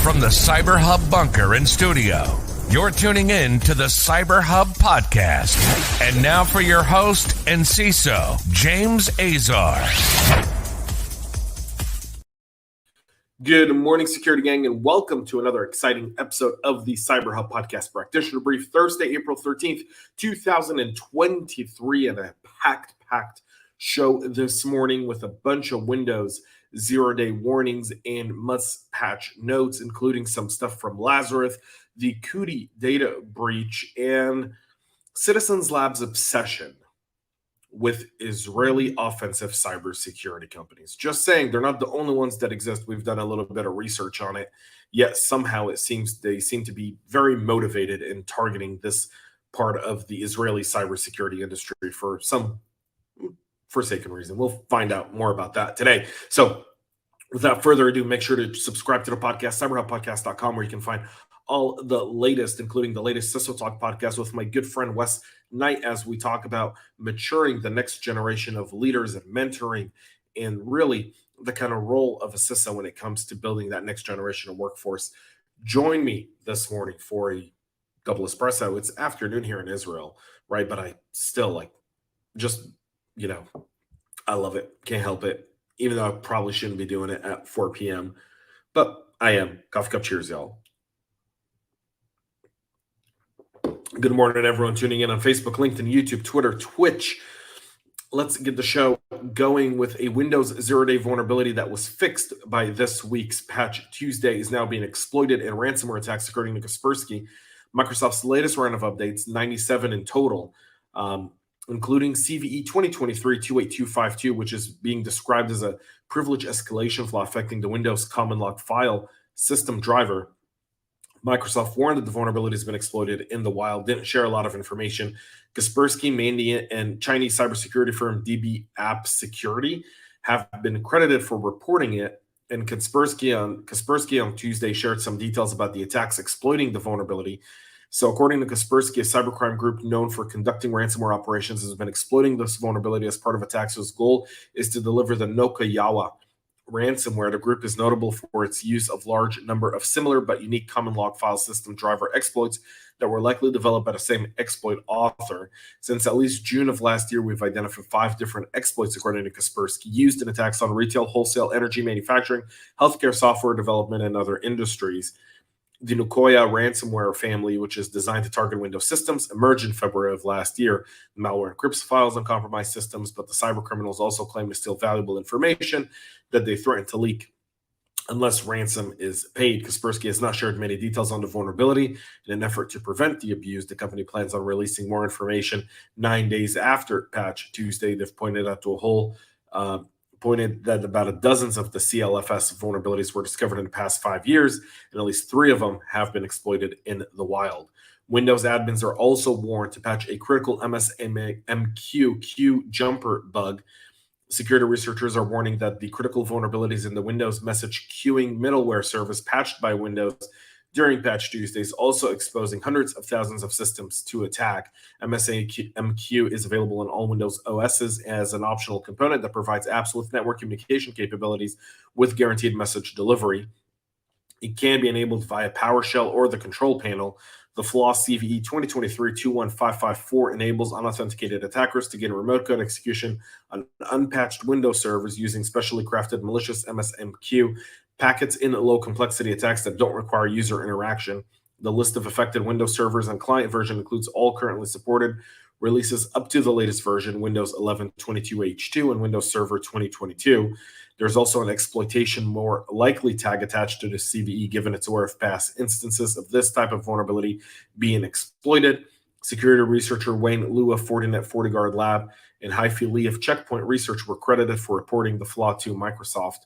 From the CyberHub bunker and studio, you're tuning in to the CyberHub Podcast. And now for your host and CISO, James Azar. Good morning, security gang, and welcome to another exciting episode of the CyberHub Podcast Practitioner Brief, Thursday, April 13th, 2023, and a packed show this morning with a bunch of Windows zero-day warnings and must-patch notes, including some stuff from Lazarus, the Kodi data breach, and Citizens Labs' obsession with Israeli offensive cybersecurity companies. Just saying, they're not the only ones that exist. We've done a little bit of research on it, yet somehow they seem to be very motivated in targeting this part of the Israeli cybersecurity industry for some forsaken reason. We'll find out more about that today. So without further ado, make sure to subscribe to the podcast, cyberhubpodcast.com, where you can find all the latest, including the latest CISO Talk podcast with my good friend Wes Knight, as we talk about maturing the next generation of leaders and mentoring and really the kind of role of a CISO when it comes to building that next generation of workforce. Join me this morning for a double espresso. It's afternoon here in Israel, right? But I still I love it. Can't help it. Even though I probably shouldn't be doing it at 4 p.m. But I am. Coffee cup cheers, y'all. Good morning, everyone tuning in on Facebook, LinkedIn, YouTube, Twitter, Twitch. Let's get the show going with a Windows zero-day vulnerability that was fixed by this week's Patch Tuesday is now being exploited in ransomware attacks, according to Kaspersky. Microsoft's latest round of updates, 97 in total, including CVE 2023-28252, which is being described as a privilege escalation flaw affecting the Windows common log file system driver. Microsoft warned that the vulnerability has been exploited in the wild, didn't share a lot of information. Kaspersky, Mandiant, and Chinese cybersecurity firm DB App Security have been credited for reporting it, and Kaspersky on Tuesday shared some details about the attacks exploiting the vulnerability. So according to Kaspersky, a cybercrime group known for conducting ransomware operations has been exploiting this vulnerability as part of attacks whose goal is to deliver the Nokoyawa ransomware. The group is notable for its use of large number of similar but unique common log file system driver exploits that were likely developed by the same exploit author. Since at least June of last year, we've identified 5 different exploits, according to Kaspersky, used in attacks on retail, wholesale, energy, manufacturing, healthcare, software development, and other industries. The Nokoyawa ransomware family, which is designed to target Windows systems, emerged in February of last year. The malware encrypts files on compromised systems, but the cyber criminals also claim to steal valuable information that they threaten to leak unless ransom is paid. Kaspersky has not shared many details on the vulnerability. In an effort to prevent the abuse, the company plans on releasing more information 9 days after Patch Tuesday. They've pointed that about a dozen of the CLFS vulnerabilities were discovered in the past 5 years, and at least 3 of them have been exploited in the wild. Windows admins are also warned to patch a critical MSMQ QueueJumper bug. Security researchers are warning that the critical vulnerabilities in the Windows message queuing middleware service patched by Windows during Patch Tuesdays, also exposing hundreds of thousands of systems to attack. MSMQ is available on all Windows OSs as an optional component that provides apps with network communication capabilities with guaranteed message delivery. It can be enabled via PowerShell or the control panel. The flaw CVE 2023-21554 enables unauthenticated attackers to gain remote code execution on unpatched Windows servers using specially crafted malicious MSMQ packets in low complexity attacks that don't require user interaction. The list of affected Windows servers and client version includes all currently supported releases up to the latest version, Windows 11 22H2 and Windows Server 2022. There's also an exploitation more likely tag attached to the CVE, given it's aware of past instances of this type of vulnerability being exploited. Security researcher Wayne Liu of Fortinet FortiGuard Lab and Haifi Lee of Checkpoint Research were credited for reporting the flaw to Microsoft.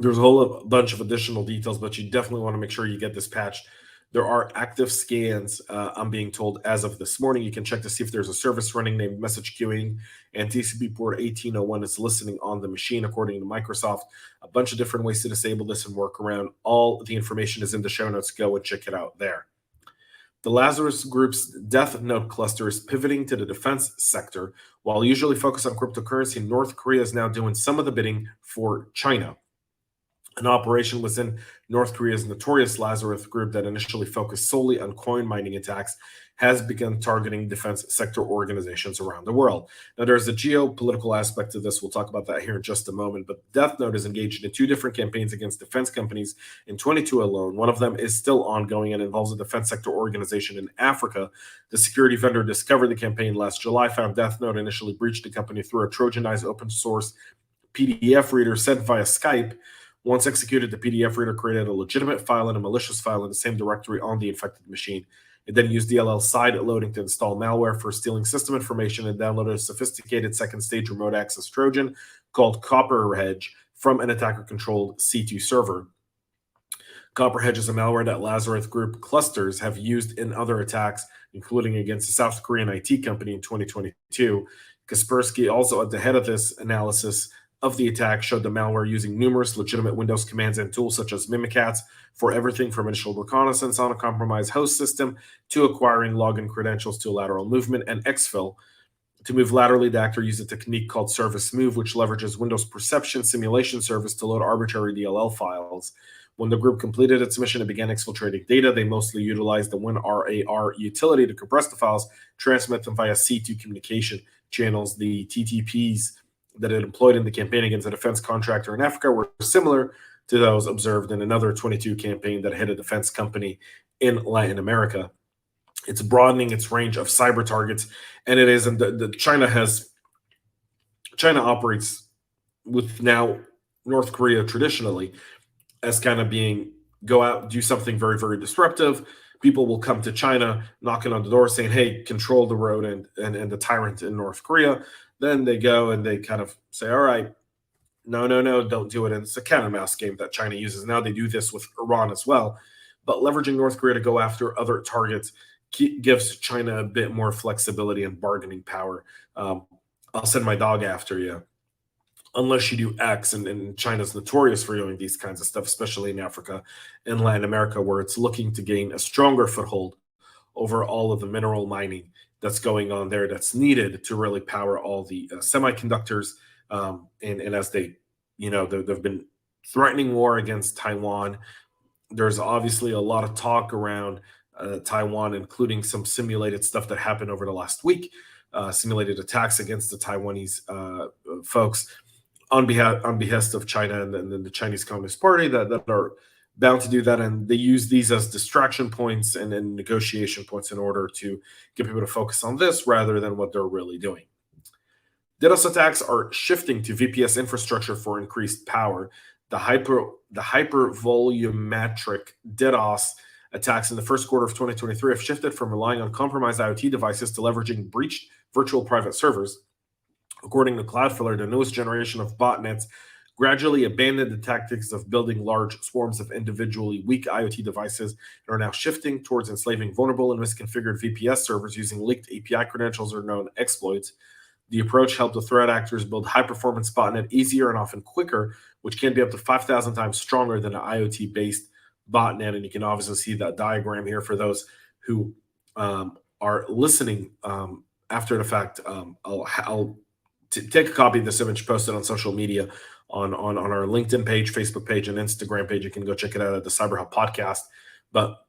There's a whole bunch of additional details, but you definitely want to make sure you get this patched. There are active scans, I'm being told, as of this morning. You can check to see if there's a service running named message queuing, and TCP port 1801 is listening on the machine, according to Microsoft. A bunch of different ways to disable this and work around. All the information is in the show notes. Go and check it out there. The Lazarus Group's DeathNote cluster is pivoting to the defense sector. While usually focused on cryptocurrency, North Korea is now doing some of the bidding for China. An operation within North Korea's notorious Lazarus group that initially focused solely on coin mining attacks has begun targeting defense sector organizations around the world. Now, there's a geopolitical aspect to this. We'll talk about that here in just a moment. But DeathNote is engaged in 2 different campaigns against defense companies in 22 alone. One of them is still ongoing and involves a defense sector organization in Africa. The security vendor discovered the campaign last July, found DeathNote initially breached the company through a Trojanized open source PDF reader sent via Skype. Once executed, the PDF reader created a legitimate file and a malicious file in the same directory on the infected machine. It then used DLL side loading to install malware for stealing system information and downloaded a sophisticated second-stage remote access Trojan called CopperHedge from an attacker-controlled C2 server. CopperHedge is a malware that Lazarus Group clusters have used in other attacks, including against a South Korean IT company in 2022. Kaspersky, also at the head of this analysis of the attack, showed the malware using numerous legitimate Windows commands and tools such as Mimikatz for everything from initial reconnaissance on a compromised host system to acquiring login credentials to lateral movement, and exfil. To move laterally, the actor used a technique called service move, which leverages Windows perception simulation service to load arbitrary DLL files. When the group completed its mission and began exfiltrating data, they mostly utilized the WinRAR utility to compress the files, transmit them via C2 communication channels. The TTPs that it employed in the campaign against a defense contractor in Africa were similar to those observed in another 22 campaign that hit a defense company in Latin America. It's broadening its range of cyber targets, and it is. And China operates with now North Korea traditionally as kind of being go out, do something very, very disruptive. People will come to China knocking on the door saying, hey, control the road and the tyrant in North Korea. Then they go and they kind of say, all right, no, don't do it. And it's a cat and mouse game that China uses. Now they do this with Iran as well. But leveraging North Korea to go after other targets gives China a bit more flexibility and bargaining power. I'll send my dog after you unless you do X. And China's notorious for doing these kinds of stuff, especially in Africa and Latin America, where it's looking to gain a stronger foothold over all of the mineral mining that's going on there that's needed to really power all the semiconductors. And as they, they've been threatening war against Taiwan. There's obviously a lot of talk around Taiwan, including some simulated stuff that happened over the last week, simulated attacks against the Taiwanese folks on behest of China and the Chinese Communist Party that are bound to do that, and they use these as distraction points and negotiation points in order to get people to focus on this rather than what they're really doing. DDoS attacks are shifting to VPS infrastructure for increased power. The hypervolumetric DDoS attacks in the first quarter of 2023 have shifted from relying on compromised IoT devices to leveraging breached virtual private servers. According to Cloudflare, the newest generation of botnets gradually abandoned the tactics of building large swarms of individually weak IoT devices and are now shifting towards enslaving vulnerable and misconfigured VPS servers using leaked API credentials or known exploits. The approach helped the threat actors build high-performance botnet easier and often quicker, which can be up to 5,000 times stronger than an IoT-based botnet. And you can obviously see that diagram here for those who are listening after the fact. I'll take a copy of this image, post it on social media, on our LinkedIn page, Facebook page, and Instagram page. You can go check it out at the CyberHub Podcast. But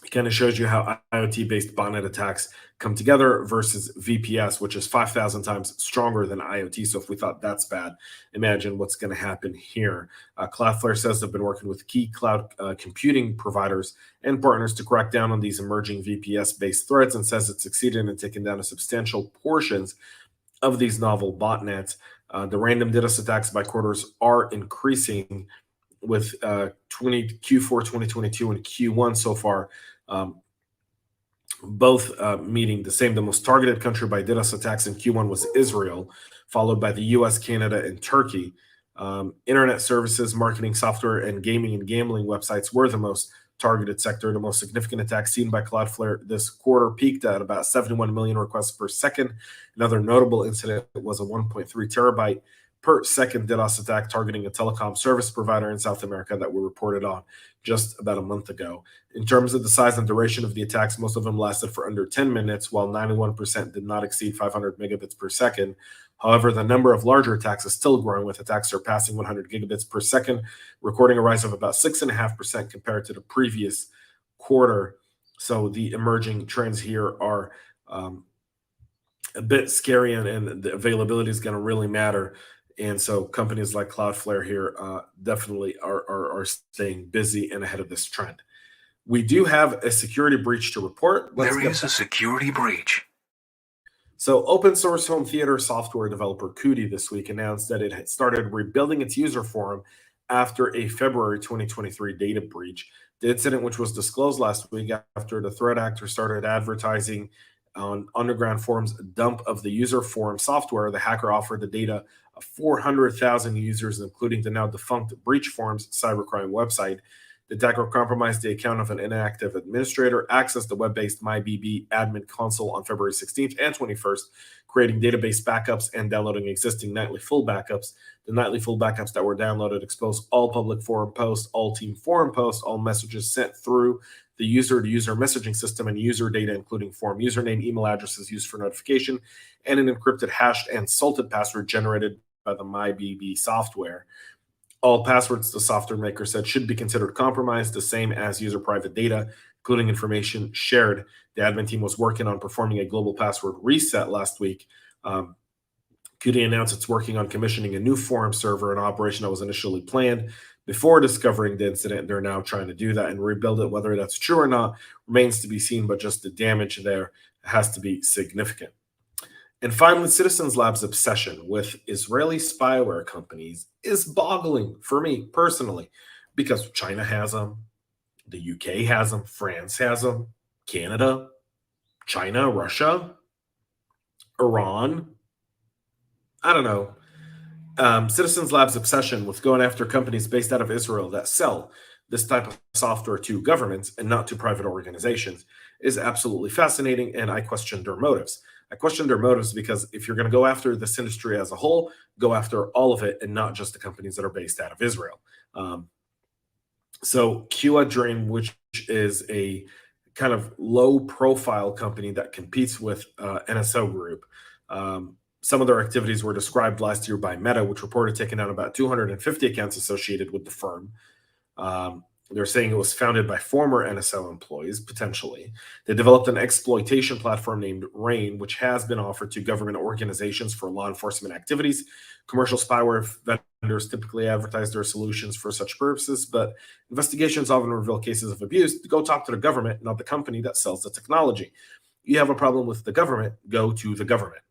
it kind of shows you how IoT-based botnet attacks come together versus VPS, which is 5,000 times stronger than IoT. So if we thought that's bad, imagine what's going to happen here. Cloudflare says they've been working with key cloud computing providers and partners to crack down on these emerging VPS-based threats, and says it's succeeded in taking down a substantial portions of these novel botnets. The random DDoS attacks by quarters are increasing, with Q4 2022 and Q1 so far, both meeting the same. The most targeted country by DDoS attacks in Q1 was Israel, followed by the US, Canada, and Turkey. Internet services, marketing software, and gaming and gambling websites were the most targeted sector. The most significant attacks seen by Cloudflare this quarter peaked at about 71 million requests per second. Another notable incident was a 1.3 terabyte per second DDoS attack targeting a telecom service provider in South America that were reported on just about a month ago. In terms of the size and duration of the attacks, most of them lasted for under 10 minutes, while 91% did not exceed 500 megabits per second. However, the number of larger attacks is still growing, with attacks surpassing 100 gigabits per second, recording a rise of about 6.5% compared to the previous quarter. So the emerging trends here are a bit scary, and the availability is going to really matter. And so companies like Cloudflare here definitely are staying busy and ahead of this trend. We do have a security breach to report. There is a security breach. So open source home theater software developer Kodi this week announced that it had started rebuilding its user forum after a February 2023 data breach. The incident, which was disclosed last week after the threat actor started advertising on underground forums a dump of the user forum software, the hacker offered the data of 400,000 users, including the now defunct Breach Forums cybercrime website. The attacker compromised the account of an inactive administrator, accessed the web-based MyBB admin console on February 16th and 21st, creating database backups and downloading existing nightly full backups. The nightly full backups that were downloaded expose all public forum posts, all team forum posts, all messages sent through the user-to-user messaging system, and user data, including forum username, email addresses used for notification, and an encrypted, hashed, and salted password generated by the MyBB software. All passwords, the software maker said, should be considered compromised, the same as user private data, including information shared. The admin team was working on performing a global password reset last week. Kodi announced it's working on commissioning a new forum server, an operation that was initially planned before discovering the incident. They're now trying to do that and rebuild it. Whether that's true or not remains to be seen, but just the damage there has to be significant. And finally, Citizens Lab's obsession with Israeli spyware companies is boggling for me personally, because China has them, the UK has them, France has them, Canada, China, Russia, Iran. I don't know. Citizens Lab's obsession with going after companies based out of Israel that sell this type of software to governments and not to private organizations is absolutely fascinating, and I question their motives. I question their motives because if you're going to go after this industry as a whole, go after all of it and not just the companies that are based out of Israel. So QuaDream, which is a kind of low-profile company that competes with NSO Group, some of their activities were described last year by Meta, which reported taking out about 250 accounts associated with the firm. They're saying it was founded by former NSO employees, potentially. They developed an exploitation platform named RAIN, which has been offered to government organizations for law enforcement activities. Commercial spyware vendors typically advertise their solutions for such purposes, but investigations often reveal cases of abuse. Go talk to the government, not the company that sells the technology. You have a problem with the government, go to the government.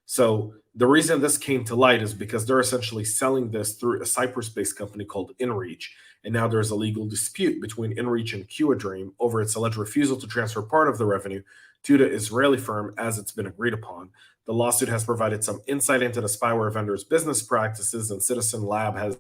So the reason this came to light is because they're essentially selling this through a Cyprus-based company called InReach. And now there's a legal dispute between InReach and QuaDream over its alleged refusal to transfer part of the revenue to the Israeli firm as it's been agreed upon. The lawsuit has provided some insight into the spyware vendor's business practices, and Citizen Lab has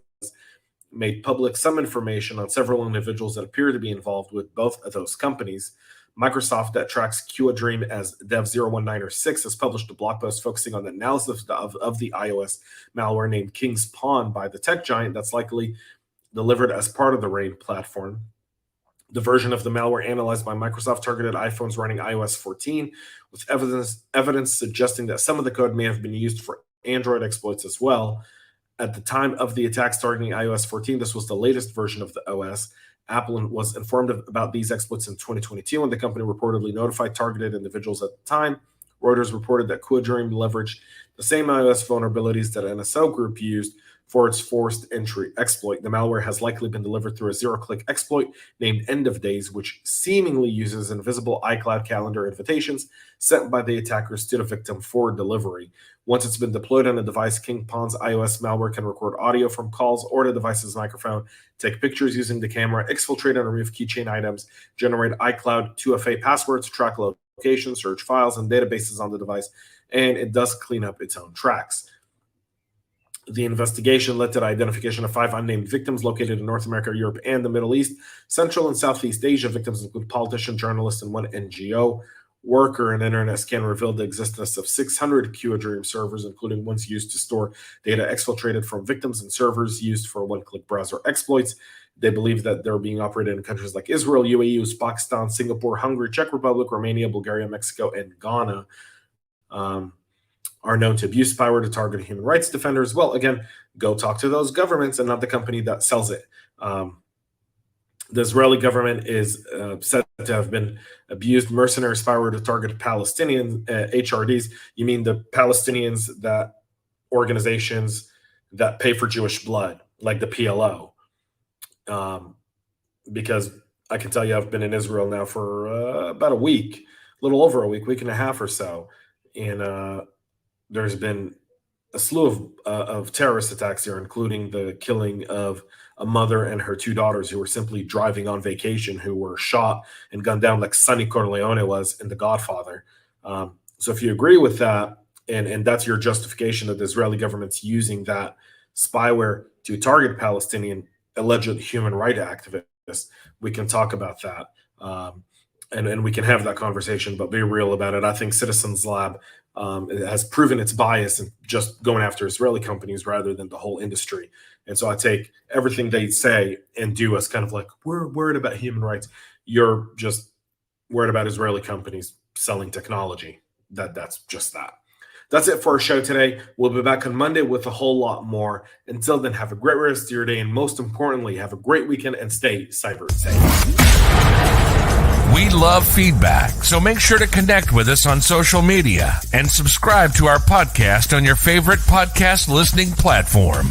made public some information on several individuals that appear to be involved with both of those companies. Microsoft, that tracks QuaDream as Dev019 or 6, has published a blog post focusing on the analysis of the iOS malware named King's Pawn by the tech giant that's likely delivered as part of the RAIN platform. The version of the malware analyzed by Microsoft targeted iPhones running iOS 14, with evidence suggesting that some of the code may have been used for Android exploits as well. At the time of the attacks targeting iOS 14, this was the latest version of the OS. Apple was informed about these exploits in 2022, and the company reportedly notified targeted individuals at the time. Reuters reported that QuaDream leveraged the same iOS vulnerabilities that NSO Group used for its forced entry exploit. The malware has likely been delivered through a zero-click exploit named End of Days, which seemingly uses invisible iCloud calendar invitations sent by the attackers to the victim for delivery. Once it's been deployed on a device, King Pawn's iOS malware can record audio from calls or the device's microphone, take pictures using the camera, exfiltrate and remove keychain items, generate iCloud 2FA passwords, track locations, search files and databases on the device, and it does clean up its own tracks. The investigation led to the identification of 5 unnamed victims located in North America, Europe, and the Middle East. Central and Southeast Asia victims include politicians, journalists, and one NGO worker. An internet scan revealed the existence of 600 QuaDream servers, including ones used to store data exfiltrated from victims and servers used for one-click browser exploits. They believe that they're being operated in countries like Israel, UAE, Uzbekistan, Singapore, Hungary, Czech Republic, Romania, Bulgaria, Mexico, and Ghana. are known to abuse spyware to target human rights defenders. Well, again, go talk to those governments and not the company that sells it. The Israeli government is said to have been abused mercenary spyware to target Palestinian HRDs. You mean the Palestinians, that organizations that pay for Jewish blood, like the PLO? Because I can tell you I've been in Israel now for about a week, a little over a week and a half or so. And there's been a slew of terrorist attacks here, including the killing of a mother and her two daughters who were simply driving on vacation, who were shot and gunned down like Sonny Corleone was in The Godfather. So if you agree with that, and that's your justification that the Israeli government's using that spyware to target Palestinian alleged human rights activists, we can talk about that. And we can have that conversation, but be real about it. I think Citizens Lab has proven its bias in just going after Israeli companies rather than the whole industry. And so I take everything they say and do as kind of like, we're worried about human rights. You're just worried about Israeli companies selling technology. That's just that. That's it for our show today. We'll be back on Monday with a whole lot more. Until then, have a great rest of your day. And most importantly, have a great weekend and stay cyber safe. We love feedback, so make sure to connect with us on social media and subscribe to our podcast on your favorite podcast listening platform.